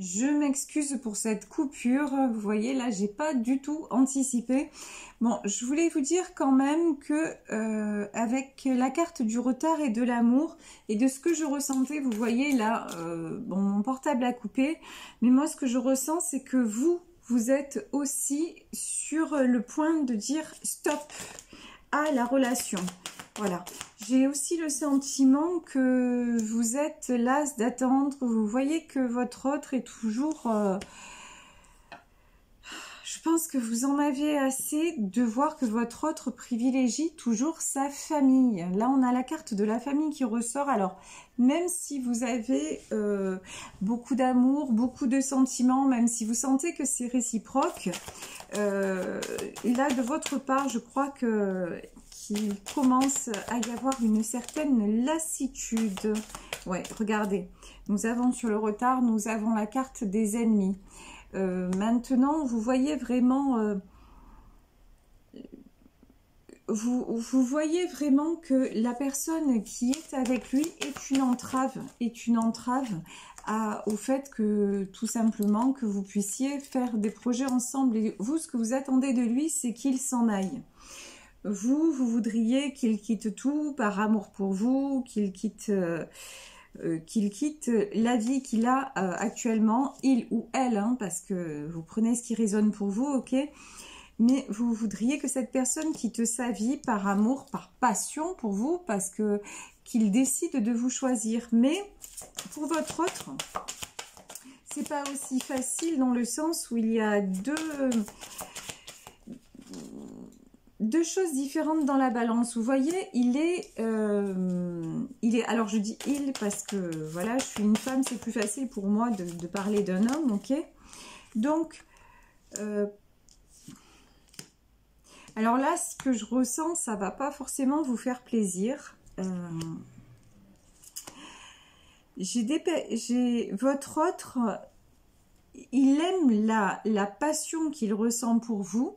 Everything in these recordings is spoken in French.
Je m'excuse pour cette coupure. Vous voyez, là, j'ai pas du tout anticipé. Bon, je voulais vous dire quand même que avec la carte du retard et de l'amour et de ce que je ressentais, vous voyez là, bon, mon portable a coupé, mais moi, ce que je ressens, c'est que vous êtes aussi sur le point de dire stop à la relation. Voilà. J'ai aussi le sentiment que vous êtes las d'attendre. Vous voyez que votre autre est toujours... je pense que vous en avez assez de voir que votre autre privilégie toujours sa famille. Là, on a la carte de la famille qui ressort. Alors, même si vous avez beaucoup d'amour, beaucoup de sentiments, même si vous sentez que c'est réciproque, là, de votre part, je crois que... il commence à y avoir une certaine lassitude. Ouais, regardez, nous avons sur le retard, nous avons la carte des ennemis. Maintenant, vous voyez vraiment... vous voyez vraiment que la personne qui est avec lui est une entrave au fait que, tout simplement, que vous puissiez faire des projets ensemble. Et vous, ce que vous attendez de lui, c'est qu'il s'en aille. Vous voudriez qu'il quitte tout par amour pour vous, qu'il quitte la vie qu'il a actuellement, il ou elle, hein, parce que vous prenez ce qui résonne pour vous, ok? Mais vous voudriez que cette personne quitte sa vie par amour, par passion pour vous, parce que qu'il décide de vous choisir. Mais pour votre autre, c'est pas aussi facile dans le sens où il y a deux choses différentes dans la balance. Vous voyez, il est, alors je dis il parce que voilà, je suis une femme, c'est plus facile pour moi de parler d'un homme, ok? Donc, alors là, ce que je ressens, ça va pas forcément vous faire plaisir. Votre autre, il aime la passion qu'il ressent pour vous.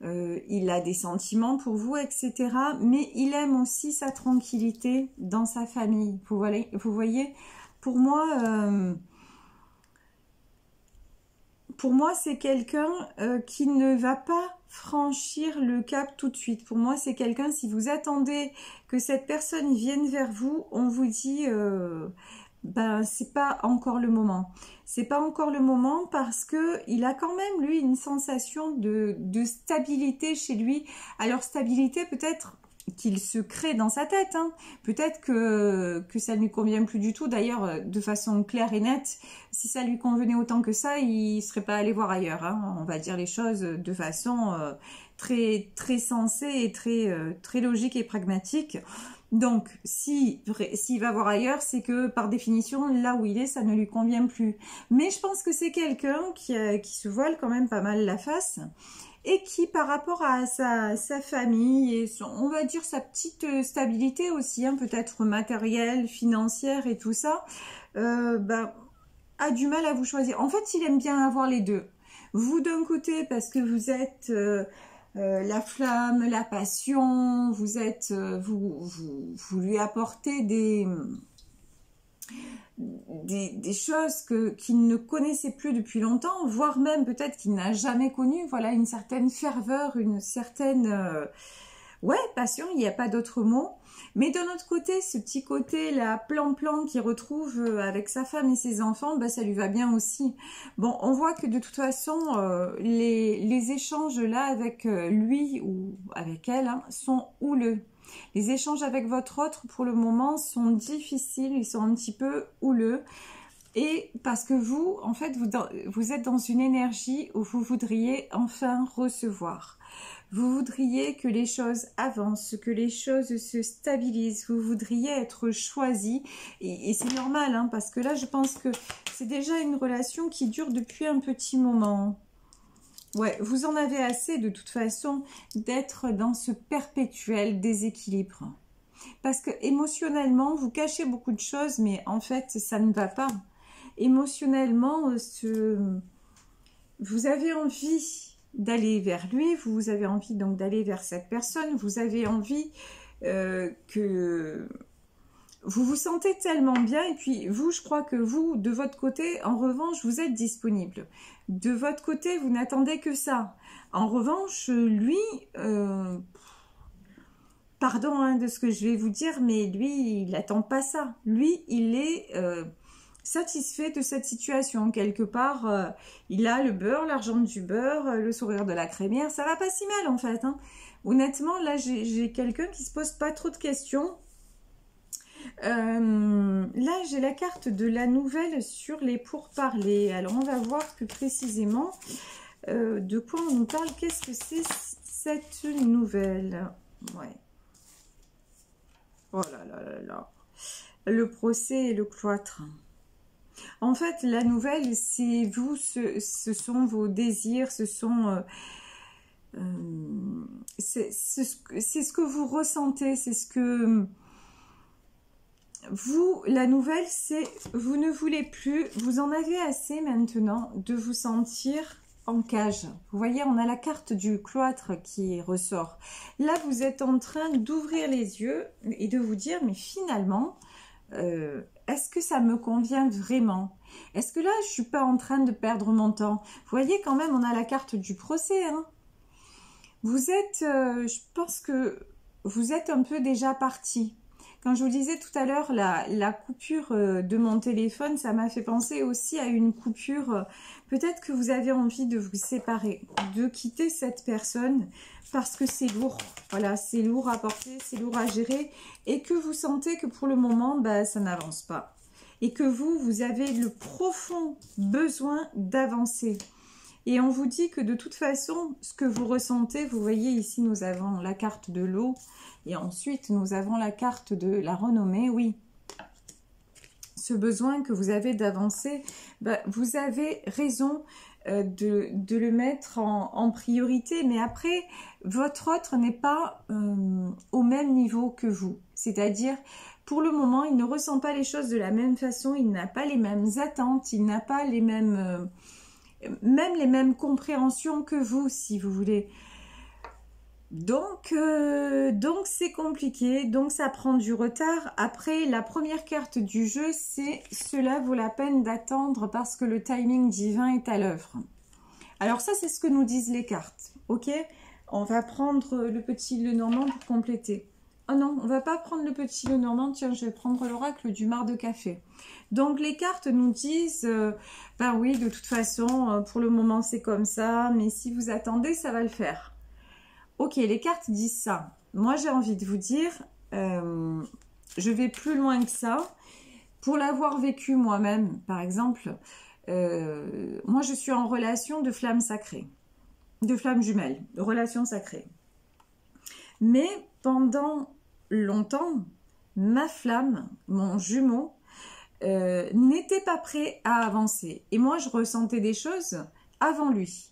Il a des sentiments pour vous, etc. Mais il aime aussi sa tranquillité dans sa famille. Vous voyez, pour moi, c'est quelqu'un qui ne va pas franchir le cap tout de suite. Pour moi, c'est quelqu'un, si vous attendez que cette personne vienne vers vous, on vous dit... ben, c'est pas encore le moment. C'est pas encore le moment parce que il a quand même, lui, une sensation de stabilité chez lui. Alors, stabilité, peut-être qu'il se crée dans sa tête, hein. Peut-être que ça ne lui convient plus du tout. D'ailleurs, de façon claire et nette, si ça lui convenait autant que ça, il serait pas allé voir ailleurs, hein. On va dire les choses de façon très, très sensée et très logique et pragmatique. Donc, s'il va voir ailleurs, c'est que par définition, là où il est, ça ne lui convient plus. Mais je pense que c'est quelqu'un qui se voile quand même pas mal la face et qui, par rapport à sa famille et on va dire sa petite stabilité aussi, hein, peut-être matérielle, financière et tout ça, a du mal à vous choisir. En fait, il aime bien avoir les deux. Vous d'un côté, parce que vous êtes... la flamme, la passion, vous lui apportez des choses qu'il ne connaissait plus depuis longtemps, voire même peut-être qu'il n'a jamais connu. Voilà, une certaine ferveur, une certaine ouais, passion, il n'y a pas d'autre mot. Mais d'un autre côté, ce petit côté là, plan-plan qu'il retrouve avec sa femme et ses enfants, bah, ça lui va bien aussi. Bon, on voit que de toute façon, les échanges là avec lui ou avec elle, hein, sont houleux. Les échanges avec votre autre, pour le moment, sont difficiles, ils sont un petit peu houleux. Et parce que vous, en fait, vous êtes dans une énergie où vous voudriez enfin recevoir. Vous voudriez que les choses avancent, que les choses se stabilisent. Vous voudriez être choisi. Et c'est normal, hein, parce que là, je pense que c'est déjà une relation qui dure depuis un petit moment. Ouais, vous en avez assez, de toute façon, d'être dans ce perpétuel déséquilibre. Parce que émotionnellement, vous cachez beaucoup de choses, mais en fait, ça ne va pas. Émotionnellement, vous avez envie d'aller vers lui, vous avez envie donc d'aller vers cette personne, vous avez envie que vous vous sentez tellement bien, et puis vous, je crois que vous, de votre côté, en revanche, vous êtes disponible. De votre côté, vous n'attendez que ça. En revanche, lui, pardon hein, de ce que je vais vous dire, mais lui, il n'attend pas ça. Lui, il est satisfait de cette situation. Quelque part, il a le beurre, l'argent du beurre, le sourire de la crémière. Ça va pas si mal, en fait. Hein. Honnêtement, là, j'ai quelqu'un qui se pose pas trop de questions. Là, j'ai la carte de la nouvelle sur les pourparlers. Alors, on va voir plus précisément de quoi on nous parle. Qu'est-ce que c'est cette nouvelle? Ouais. Oh là là là là. Le procès et le cloître. En fait, la nouvelle, c'est vous, ce sont vos désirs, ce sont... c'est ce que vous ressentez, c'est ce que... Vous, la nouvelle, c'est vous ne voulez plus, vous en avez assez maintenant de vous sentir en cage. Vous voyez, on a la carte du cloître qui ressort. Là, vous êtes en train d'ouvrir les yeux et de vous dire, mais finalement, est-ce que ça me convient vraiment? Est-ce que là, je suis pas en train de perdre mon temps? Vous voyez, quand même, on a la carte du procès. Hein. Vous êtes, je pense que vous êtes un peu déjà parti. Quand je vous disais tout à l'heure, la coupure de mon téléphone, ça m'a fait penser aussi à une coupure. Peut-être que vous avez envie de vous séparer, de quitter cette personne parce que c'est lourd. Voilà, c'est lourd à porter, c'est lourd à gérer et que vous sentez que pour le moment, bah, ça n'avance pas. Et que vous avez le profond besoin d'avancer. Et on vous dit que de toute façon, ce que vous ressentez, vous voyez ici, nous avons la carte de l'eau. Et ensuite, nous avons la carte de la renommée, oui. Ce besoin que vous avez d'avancer, bah, vous avez raison de le mettre en priorité. Mais après, votre autre n'est pas au même niveau que vous. C'est-à-dire, pour le moment, il ne ressent pas les choses de la même façon. Il n'a pas les mêmes attentes. Il n'a pas les mêmes... même les mêmes compréhensions que vous, si vous voulez. Donc c'est compliqué, donc ça prend du retard. Après, la première carte du jeu, c'est « Cela vaut la peine d'attendre parce que le timing divin est à l'œuvre ». Alors ça, c'est ce que nous disent les cartes, ok? On va prendre le petit Lenormand pour compléter. Oh non, on va pas prendre le petit Lenormand, tiens, je vais prendre l'oracle du marc de café. Donc les cartes nous disent, ben oui, de toute façon, pour le moment c'est comme ça, mais si vous attendez, ça va le faire. Ok, les cartes disent ça. Moi, j'ai envie de vous dire, je vais plus loin que ça. Pour l'avoir vécu moi-même, par exemple, moi, je suis en relation de flamme sacrée, de flamme jumelle, de relation sacrée. Mais pendant longtemps, ma flamme, mon jumeau, n'était pas prêt à avancer. Et moi, je ressentais des choses avant lui.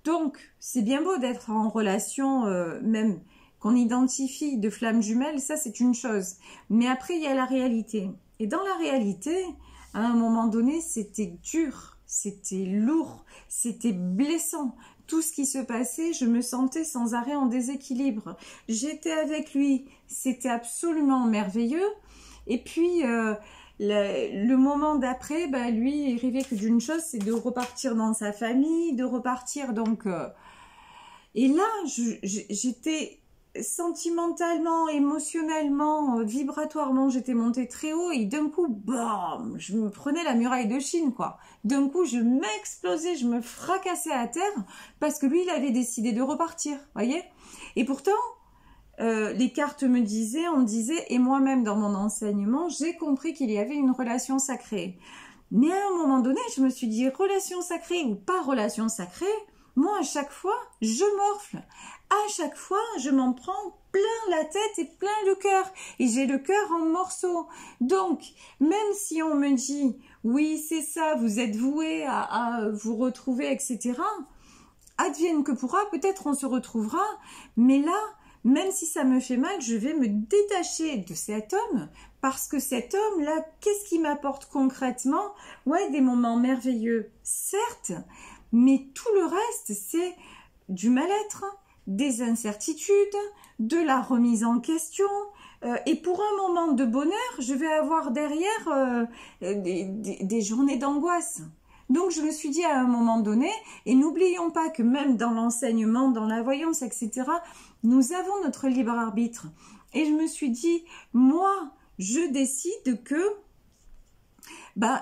Donc, c'est bien beau d'être en relation, même qu'on identifie de flammes jumelles, ça c'est une chose. Mais après, il y a la réalité. Et dans la réalité, à un moment donné, c'était dur, c'était lourd, c'était blessant. Tout ce qui se passait, je me sentais sans arrêt en déséquilibre. J'étais avec lui, c'était absolument merveilleux. Et puis... le moment d'après, bah, lui, il rêvait que d'une chose, c'est de repartir dans sa famille, de repartir donc... Et là, j'étais sentimentalement, émotionnellement, vibratoirement, j'étais montée très haut et d'un coup, bam, je me prenais la muraille de Chine, quoi. D'un coup, je m'explosais, je me fracassais à terre parce que lui, il avait décidé de repartir, voyez. Et pourtant... les cartes me disaient, on me disait, et moi-même dans mon enseignement, j'ai compris qu'il y avait une relation sacrée. Mais à un moment donné, je me suis dit, relation sacrée ou pas relation sacrée, moi à chaque fois, je morfle. À chaque fois, je m'en prends plein la tête et plein le cœur. Et j'ai le cœur en morceaux. Donc, même si on me dit, oui, c'est ça, vous êtes voué à vous retrouver, etc., advienne que pourra, peut-être on se retrouvera, mais là, même si ça me fait mal, je vais me détacher de cet homme parce que cet homme-là, qu'est-ce qu'il m'apporte concrètement? Ouais, des moments merveilleux, certes, mais tout le reste, c'est du mal-être, des incertitudes, de la remise en question, Et pour un moment de bonheur, je vais avoir derrière des journées d'angoisse. Donc je me suis dit à un moment donné, et n'oublions pas que même dans l'enseignement, dans la voyance, etc., nous avons notre libre arbitre. Et je me suis dit, moi, je décide que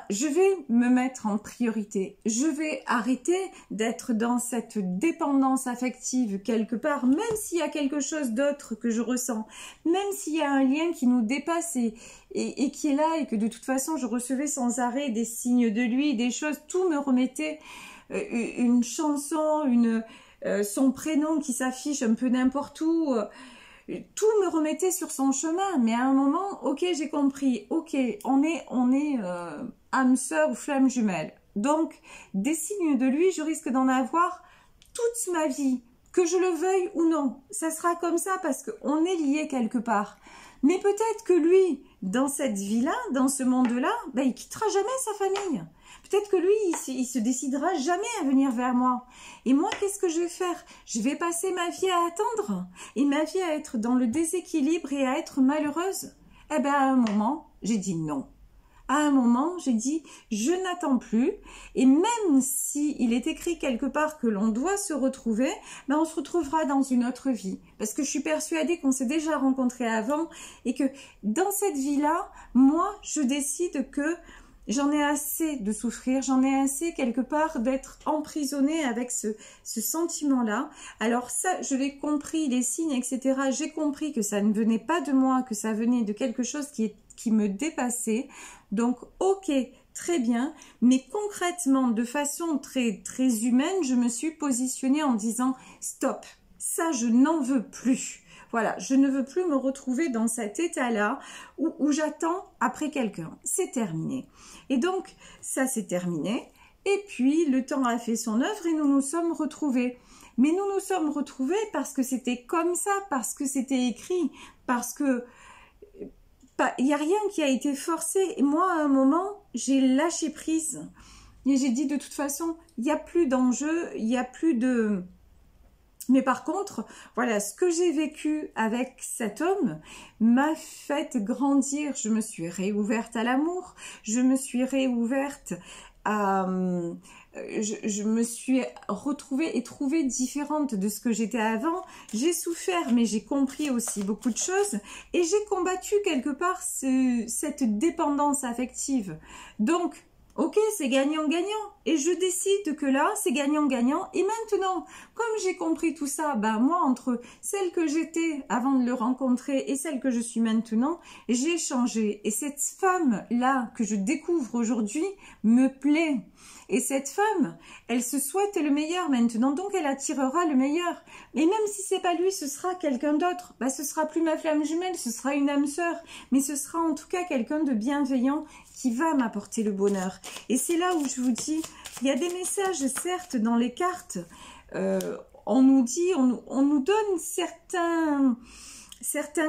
je vais me mettre en priorité. Je vais arrêter d'être dans cette dépendance affective quelque part, même s'il y a quelque chose d'autre que je ressens, même s'il y a un lien qui nous dépasse et qui est là et que de toute façon je recevais sans arrêt des signes de lui, des choses, tout me remettait une chanson, son prénom qui s'affiche un peu n'importe où. Tout me remettait sur son chemin, mais à un moment, ok, j'ai compris, ok, on est âme sœur ou flamme jumelle. Donc, des signes de lui, je risque d'en avoir toute ma vie, que je le veuille ou non. Ça sera comme ça parce qu'on est liés quelque part. Mais peut-être que lui, dans cette vie-là, dans ce monde-là, il quittera jamais sa famille. Peut-être que lui, il se décidera jamais à venir vers moi. Et moi, qu'est-ce que je vais faire? Je vais passer ma vie à attendre et ma vie à être dans le déséquilibre et à être malheureuse. Eh bien, à un moment, j'ai dit non. À un moment, j'ai dit, je n'attends plus. Et même si il est écrit quelque part que l'on doit se retrouver, on se retrouvera dans une autre vie. Parce que je suis persuadée qu'on s'est déjà rencontrés avant et que dans cette vie-là, moi, je décide que j'en ai assez de souffrir, j'en ai assez quelque part d'être emprisonnée avec ce sentiment-là. Alors ça, je l'ai compris, les signes, etc. J'ai compris que ça ne venait pas de moi, que ça venait de quelque chose qui me dépassait. Donc, ok, très bien. Mais concrètement, de façon très, très humaine, je me suis positionnée en disant « Stop, ça, je n'en veux plus ». Voilà, je ne veux plus me retrouver dans cet état-là où j'attends après quelqu'un. C'est terminé. Et donc, ça c'est terminé. Et puis, le temps a fait son œuvre et nous nous sommes retrouvés. Mais nous nous sommes retrouvés parce que c'était comme ça, parce que c'était écrit, parce que il n'y a rien qui a été forcé. Et moi, à un moment, j'ai lâché prise. Et j'ai dit, de toute façon, il n'y a plus d'enjeu, il n'y a plus de... Mais par contre, voilà, ce que j'ai vécu avec cet homme m'a fait grandir. Je me suis réouverte à l'amour, je me suis réouverte à... Je me suis retrouvée et trouvée différente de ce que j'étais avant. J'ai souffert, mais j'ai compris aussi beaucoup de choses. Et j'ai combattu quelque part cette dépendance affective. Donc... ok, c'est gagnant-gagnant. Et je décide que là, c'est gagnant-gagnant. Et maintenant, comme j'ai compris tout ça, moi, entre celle que j'étais avant de le rencontrer et celle que je suis maintenant, j'ai changé. Et cette femme-là que je découvre aujourd'hui me plaît. Et cette femme, elle se souhaite le meilleur maintenant, donc elle attirera le meilleur. Et même si c'est pas lui, ce sera quelqu'un d'autre. Ce sera plus ma flamme jumelle, ce sera une âme sœur, mais ce sera en tout cas quelqu'un de bienveillant qui va m'apporter le bonheur. Et c'est là où je vous dis, il y a des messages certes dans les cartes, on nous dit, on nous donne certains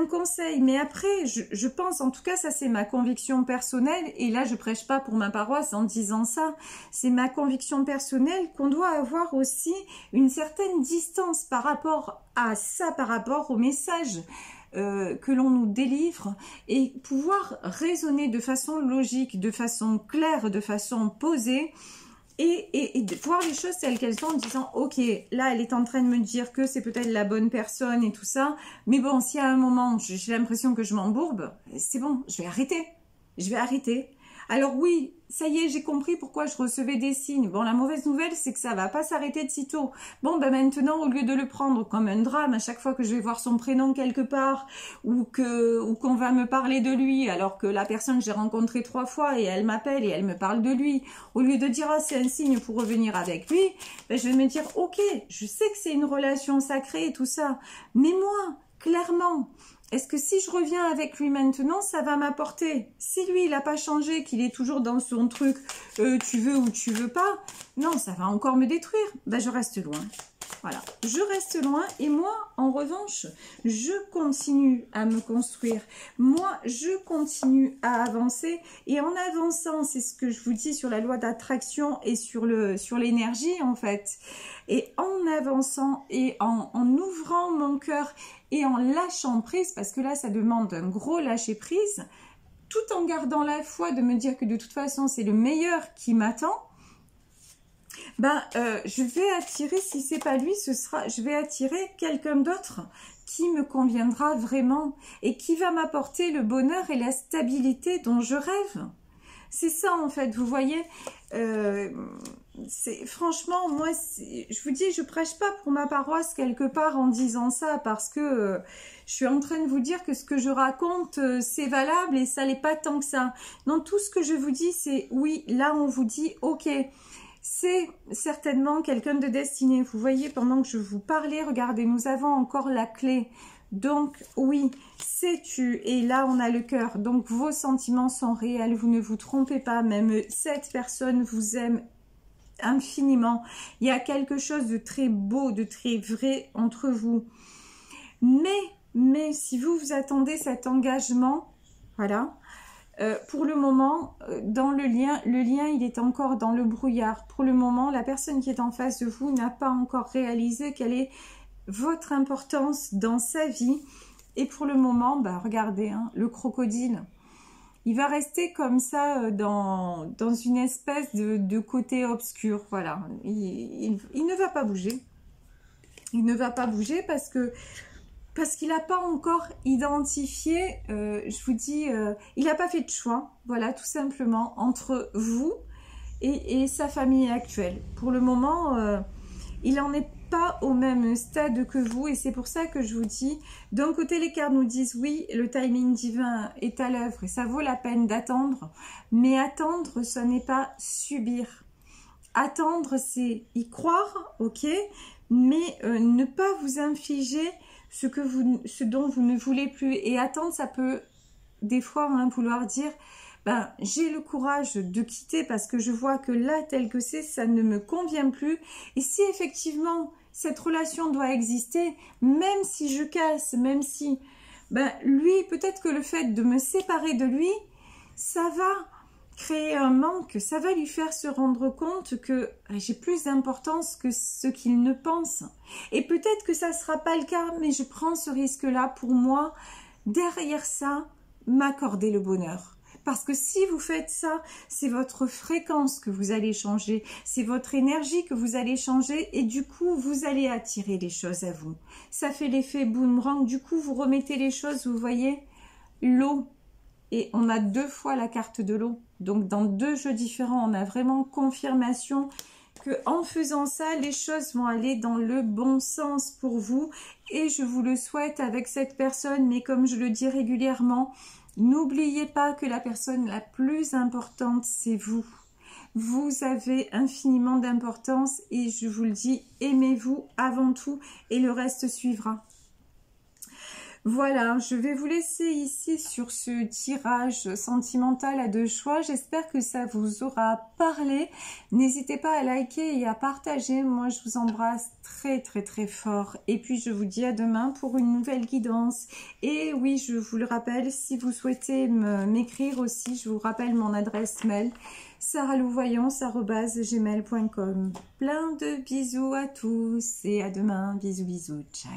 conseils, mais après, je pense, en tout cas, ça c'est ma conviction personnelle, et là je prêche pas pour ma paroisse en disant ça, c'est ma conviction personnelle qu'on doit avoir aussi une certaine distance par rapport à ça, par rapport au message que l'on nous délivre, et pouvoir raisonner de façon logique, de façon claire, de façon posée, et de voir les choses telles qu'elles sont en disant ok, là elle est en train de me dire que c'est peut-être la bonne personne et tout ça, mais bon, si à un moment j'ai l'impression que je m'embourbe, c'est bon, je vais arrêter. Alors oui, ça y est, j'ai compris pourquoi je recevais des signes. Bon, la mauvaise nouvelle, c'est que ça va pas s'arrêter de sitôt. Bon, maintenant, au lieu de le prendre comme un drame, à chaque fois que je vais voir son prénom quelque part, ou qu'on va me parler de lui, alors que la personne, j'ai rencontré 3 fois, et elle m'appelle et elle me parle de lui, au lieu de dire, ah, c'est un signe pour revenir avec lui, je vais me dire, ok, je sais que c'est une relation sacrée et tout ça, mais moi, clairement, est-ce que si je reviens avec lui maintenant, ça va m'apporter? Si lui, il n'a pas changé, qu'il est toujours dans son truc, tu veux ou tu veux pas, non, ça va encore me détruire. Je reste loin. Voilà, je reste loin et moi, en revanche, je continue à me construire. Moi, je continue à avancer et en avançant, c'est ce que je vous dis sur la loi d'attraction et sur l'énergie en fait. Et en avançant et en ouvrant mon cœur et en lâchant prise, parce que là, ça demande un gros lâcher prise, tout en gardant la foi de me dire que de toute façon, c'est le meilleur qui m'attend. Ben, je vais attirer, si c'est pas lui, je vais attirer quelqu'un d'autre qui me conviendra vraiment et qui va m'apporter le bonheur et la stabilité dont je rêve. C'est ça en fait, vous voyez, franchement, moi, je vous dis, je prêche pas pour ma paroisse quelque part en disant ça parce que je suis en train de vous dire que ce que je raconte, c'est valable et ça l'est pas tant que ça. Non, tout ce que je vous dis, c'est oui, là on vous dit, ok, c'est certainement quelqu'un de destiné. Vous voyez, pendant que je vous parlais, regardez, nous avons encore la clé. Donc, oui, sais-tu, et là, on a le cœur. Donc, vos sentiments sont réels, vous ne vous trompez pas. Même cette personne vous aime infiniment. Il y a quelque chose de très beau, de très vrai entre vous. Mais si vous attendez cet engagement, voilà, pour le moment, dans le lien, il est encore dans le brouillard. Pour le moment, la personne qui est en face de vous n'a pas encore réalisé quelle est votre importance dans sa vie. Et pour le moment, bah, regardez, hein, le crocodile, il va rester comme ça dans une espèce de côté obscur. Voilà, il ne va pas bouger. Il ne va pas bouger parce qu'il n'a pas encore identifié, je vous dis, il n'a pas fait de choix, voilà, tout simplement, entre vous et sa famille actuelle. Pour le moment, il n'en est pas au même stade que vous et c'est pour ça que je vous dis, d'un côté, les cartes nous disent, oui, le timing divin est à l'œuvre et ça vaut la peine d'attendre, mais attendre, ce n'est pas subir. Attendre, c'est y croire, ok, mais ne pas vous infliger ce dont vous ne voulez plus. Et attendre, ça peut des fois vouloir dire, ben, j'ai le courage de quitter parce que je vois que là, tel que c'est, ça ne me convient plus. Et si effectivement, cette relation doit exister, même si je casse, même si, ben, lui, peut-être que le fait de me séparer de lui, ça va créer un manque, ça va lui faire se rendre compte que j'ai plus d'importance que ce qu'il ne pense. Et peut-être que ça ne sera pas le cas, mais je prends ce risque-là pour moi, derrière ça, m'accorder le bonheur. Parce que si vous faites ça, c'est votre fréquence que vous allez changer, c'est votre énergie que vous allez changer et du coup, vous allez attirer les choses à vous. Ça fait l'effet boomerang, du coup, vous remettez les choses, vous voyez, l'eau. Et on a 2 fois la carte de l'eau. Donc, dans 2 jeux différents, on a vraiment confirmation que en faisant ça, les choses vont aller dans le bon sens pour vous. Et je vous le souhaite avec cette personne. Mais comme je le dis régulièrement, n'oubliez pas que la personne la plus importante, c'est vous. Vous avez infiniment d'importance et je vous le dis, aimez-vous avant tout et le reste suivra. Voilà, je vais vous laisser ici sur ce tirage sentimental à 2 choix. J'espère que ça vous aura parlé. N'hésitez pas à liker et à partager. Moi, je vous embrasse très très très fort. Et puis, je vous dis à demain pour une nouvelle guidance. Et oui, je vous le rappelle, si vous souhaitez m'écrire aussi, je vous rappelle mon adresse mail sarahlouvoyance@gmail.com. Plein de bisous à tous et à demain. Bisous bisous, ciao.